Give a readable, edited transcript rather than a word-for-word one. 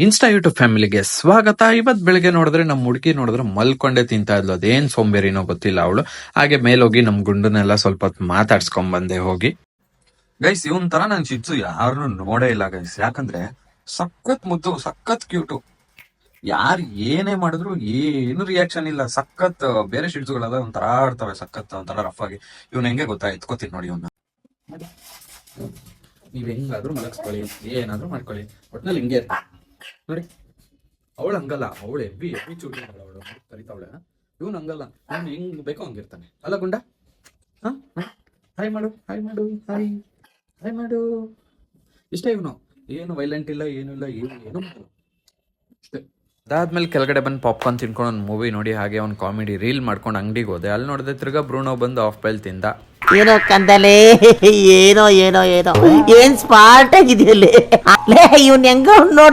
Insta YouTube ಫ್ಯಾಮಿಲಿಗೆ ಸ್ವಾಗತ. ಇವತ್ ಬೆಳಿಗ್ಗೆ ನೋಡಿದ್ರೆ ನಮ್ ಹುಡುಗಿ ನೋಡಿದ್ರೆ ಮಲ್ಕೊಂಡೆ ತಿಂತಾ ಇದ್ಲು. ಅದೇನ್ ಸೋಂಬೇರಿನೋ ಗೊತ್ತಿಲ್ಲ ಅವಳು. ಹಾಗೆ ಮೇಲೋಗಿ ನಮ್ ಗುಂಡನ್ನೆಲ್ಲ ಸ್ವಲ್ಪ ಹೊತ್ತು ಮಾತಾಡ್ಸ್ಕೊಂಡ್ ಬಂದೆ ಹೋಗಿ. ಗೈಸ್ ಇವನ್ ತರ ನನ್ ಶಿಟ್ಸು ಯಾರನ್ನು ನೋಡೇ ಇಲ್ಲ ಗೈಸ್. ಯಾಕಂದ್ರೆ ಸಖತ್ ಮುದ್ದು, ಸಖತ್ ಕ್ಯೂಟು. ಯಾರು ಏನೇ ಮಾಡಿದ್ರು ಏನು ರಿಯಾಕ್ಷನ್ ಇಲ್ಲ. ಸಖತ್ ಬೇರೆ ಶಿಟ್ಸುಗಳೆಲ್ಲ ಒಂಥರ ಆಡ್ತವೆ, ಸಖತ್ ಒಂಥರ ರಫ್ ಆಗಿ. ಇವ್ನ ಹೆಂಗೆ ಗೊತ್ತಾ, ಎತ್ಕೋತೀನಿ ನೋಡಿ ಇವನ್ನ. ನೀವ್ ಹೆಂಗಾದ್ರೂ ಮಲಗಿಸ್ಕೊಳ್ಳಿ, ಏನಾದ್ರೂ ಮಾಡ್ಕೊಳ್ಳಿ, ಒಟ್ನಲ್ಲಿ ಹಿಂಗೆ ನೋಡಿ. ಅವಳು ಹಂಗಲ್ಲ, ಅವಳು ಹೆವಿ ಚೂಟಿ ಅವಳು ಕರಿತಾವಳೆ. ಇವನು ಹಂಗಲ್ಲ, ನಾನು ಹೆಂಗ್ ಬೇಕೋ ಹಂಗಿರ್ತಾನೆ ಅಲ್ಲ ಗುಂಡ. ಹಾಯ್ ಮಾಡು, ಹಾಯ್ ಮಾಡು, ಹಾಯ್ ಹಾಯ್ ಮಾಡು. ಇಷ್ಟೇ ಇವನು. ಏನು ವೈಲೆಂಟ್ ಇಲ್ಲ, ಏನು ಇಲ್ಲ, ಏನು ಅಷ್ಟೇ. ಅದಾದ್ಮೇಲೆ ಕೆಳಗಡೆ ಬಂದು ಪಾಪ್ಕಾರ್ನ್ ತಿನ್ಕೊಂಡು ಒಂದು ಮೂವಿ ನೋಡಿ, ಹಾಗೆ ಒಂದು ಕಾಮಿಡಿ ರೀಲ್ ಮಾಡ್ಕೊಂಡು ಅಂಗಡಿಗೆ ಹೋದೆ. ಅಲ್ಲಿ ನೋಡಿದೆ ತಿರ್ಗಾ ಬ್ರೂನೋ ಬಂದು ಆಫ್ ಬೈಲ್ ತಿಂದ. ಏನೋ ಕಂದಲೆ, ಏನೋ ಏನೋ ಏನೋ ಏನ್ ಸ್ಮಾರ್ಟ್ ಆಗಿದೆಯಲ್ಲಿ. ಇವ್ನ ಹೆಂಗ ನೋಡ